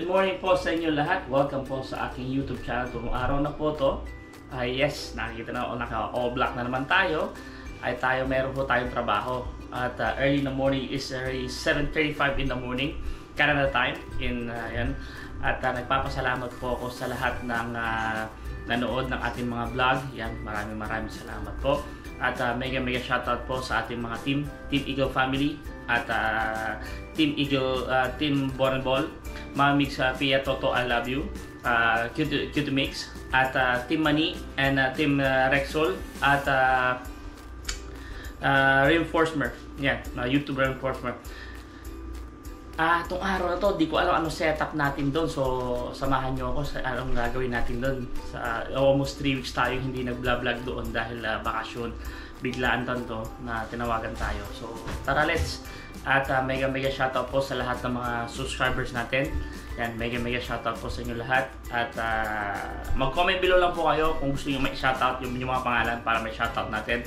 morning po sa inyo lahat. Welcome po sa aking YouTube channel. Itong araw na po to. Yes, nakikita na naka-o-block na naman tayo. Meron po tayong trabaho. At early in the morning is 7:35 in the morning. Canada time. At nagpapasalamat po ako sa lahat ng nanood ng ating mga vlog. Yan, maraming salamat po. At mega shoutout po sa ating mga Team Eagle family. At Team Eagle, Team Bornball, Mama Mix, Pia, Toto, I love you. Cute Mix. At Team Mani and Team Rexol. At Reinforcer. Yan, YouTube Reinforcer. Itong araw na to, di ko alam ano setup natin doon. So, samahan nyo ako sa anong gagawin natin doon. Almost 3 weeks tayo hindi nag-vlog doon dahil bakasyon. Biglaan to na tinawagan tayo. So, tara let's. At mega shoutout po sa lahat ng mga subscribers natin. Yan, mega shoutout po sa inyo lahat. At mag-comment below lang po kayo kung gusto nyo may shoutout yung mga pangalan para may shoutout natin.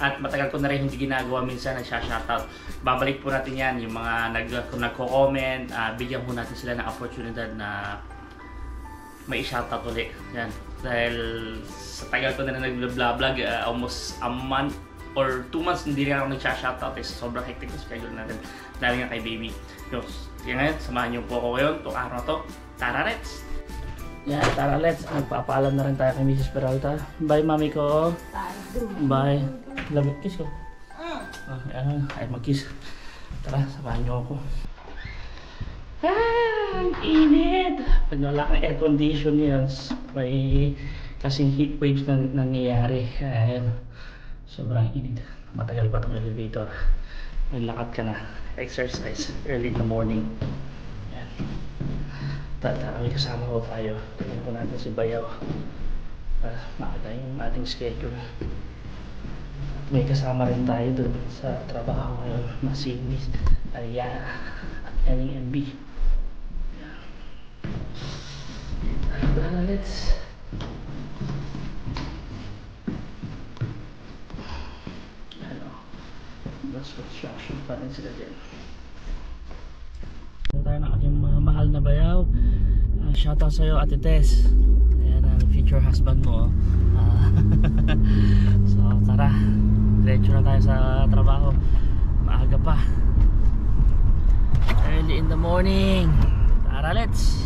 At matagal ko na rin hindi ginagawa minsan nagsha-shoutout. Babalik po natin yan, yung mga nagko-comment, bigyan po natin sila ng oportunidad na may shoutout ulit. Yan. Dahil sa tagal ko na nag-vlog, almost a month or 2 months hindi rin ako nagsha-shoutout. Sobrang hectic na schedule natin dahil nga kay baby. Kaya ngayon, samahan niyo po ako ngayon. Itong araw na to, tara let's! Yan, tara let's. Magpapaalam na rin tayo kay Mrs. Peralta. Bye mami ko. Bye. Labit kiss ko. Ay mag-kiss. Tara, samahan niyo ako. Ang init! Pag wala kang air condition yan, may kasing heat waves na nangyayari. Sobrang init. Matagal pa itong elevator. May lakad ka na. Exercise early in the morning. Yan. May kasama ko tayo. Tingnan po natin si Bayaw. Para makita yung ating schedule. At may kasama rin tayo dun sa trabaho ngayon na si Miss Ariana at NMB. Tara, let's. Mas construction pa rin sila dyan. Tayo ng aking mga mahal na bayaw. Shoutout sa'yo Ate Tess. Ayan ang future husband mo. So tara, diretso na tayo sa trabaho. Maaga pa, early in the morning. Tara, let's.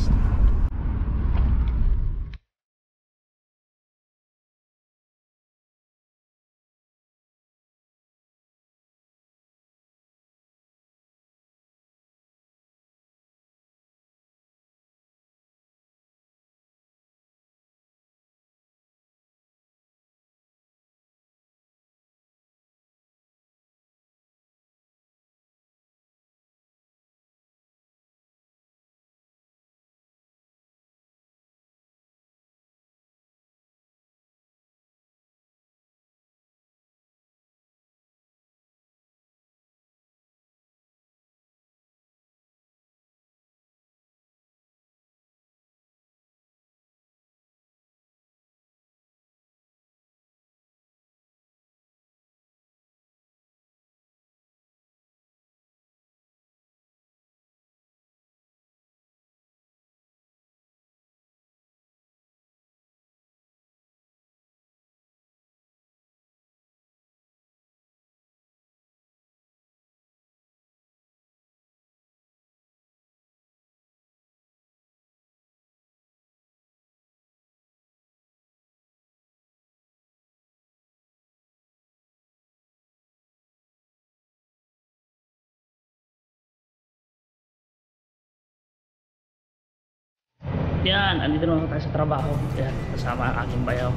Yan, andito naman tayo sa trabaho. Yan, kasama ang aking bayaw.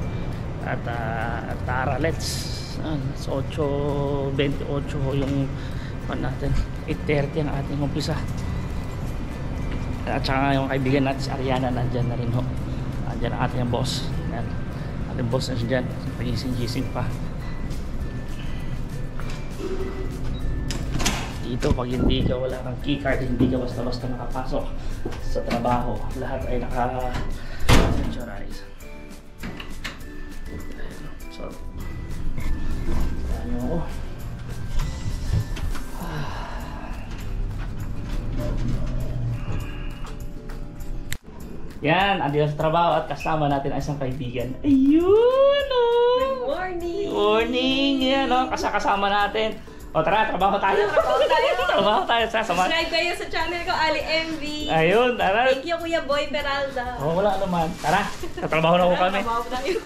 At tara, let's. It's 8:28 yung natin. 8:30 ang ating umpisa. At saka yung kaibigan natin si Ariana nandyan na rin ho. Nandyan ang ating boss. Yan, ating boss na siya dyan. Pagising-gising pa. Dito pag hindi ka, wala kang keycard, hindi ka basta-basta nakapasok sa trabaho. Lahat ay naka-centralize. So, ano, Yan, andito sa trabaho at kasama natin ang isang kaibigan. Ayun, oh! Good morning! Good morning! Yan, oh, kasama natin. O tara, trabaho tayo. Trabaho tayo. Sasama. Subscribe kayo sa channel ko, Ali MV. Ayun, tara. Thank you, Kuya Boy Peralta. Oh, wala naman. Tara, tatrabaho na ko kami. Trabaho tayo.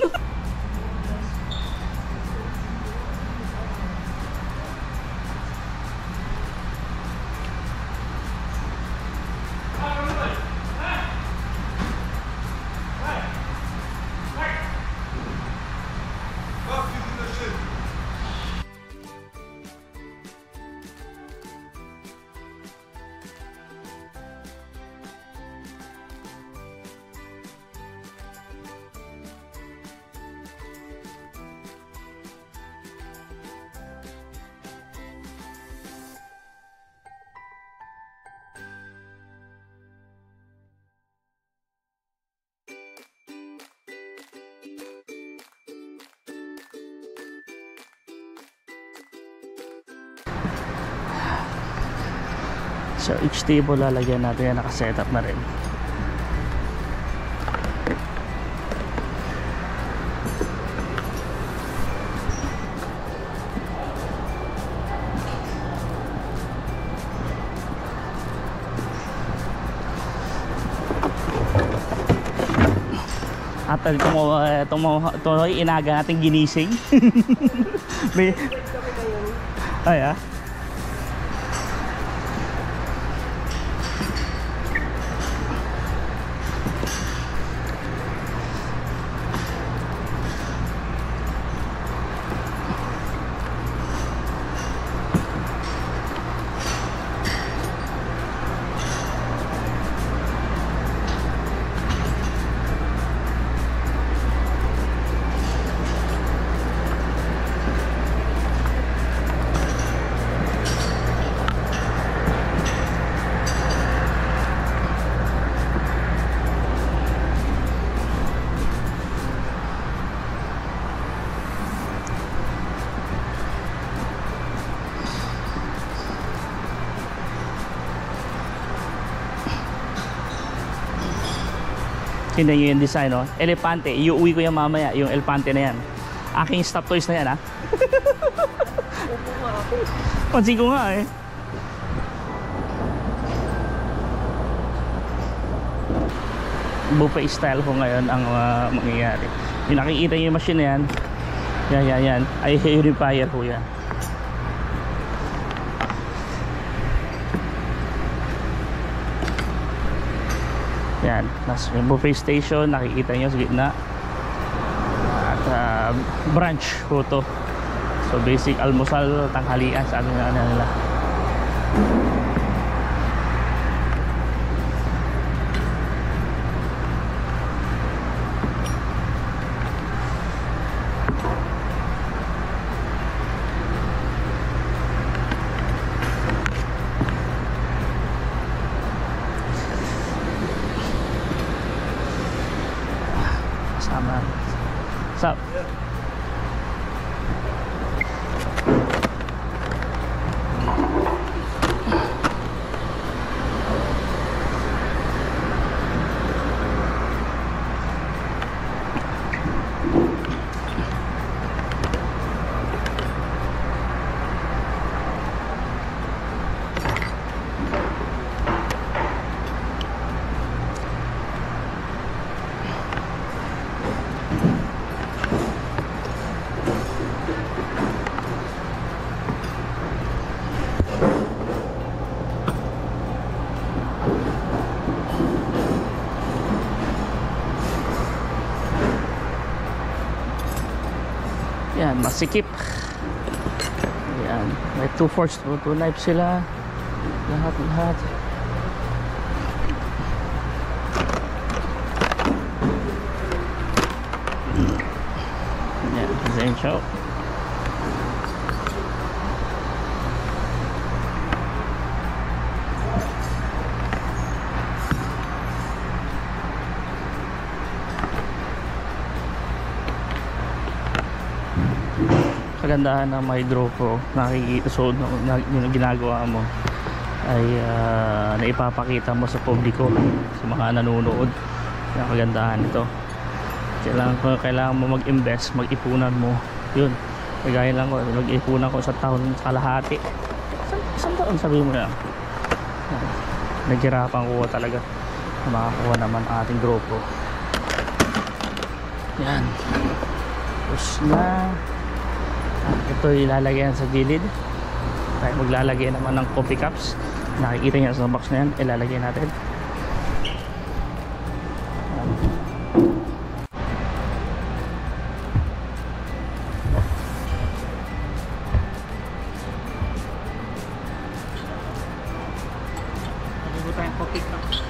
So each table lalagyan natin yan, nakasetup na rin. At itong inaga natin ginising. May... Ay ah. Tingnan nyo yung design, oh. Elepante, iuwi ko yan mamaya, yung elepante na yan. Aking stop toys na yan, ha. Pansin ko nga, eh. Buffet style ko ngayon ang mangyayari. Yung nakikita nyo yung machine na yan, yan, ay purifier po yan. Yan, nasa yung buffet station, nakikita nyo sa gitna. At brunch po to. So basic almusal, tanghalian, sa ano nila. What's up? Yan, masikip. Yan, may 2 forks, 2 knives sila. Lahat. Yan, design show. Kagandahan ng My GoPro, nakikita, so yung ginagawa mo ay naipapakita mo sa publiko, sa mga nanonood Yung kagandahan nito. Kailangan mo mag-invest, mag-ipunan mo. Yun. Kagaya lang ko, mag-ipunan ko sa taon kalahati. Isang taon sabihin mo yan. Naghirapan ko talaga na makakuha naman ang ating grupo. Yan. Tapos na. Ito ilalagay sa gilid. Tayo maglalagay naman ng coffee cups. Nakikita niya sa box na yan. Ilalagay natin. Tayong coffee cups.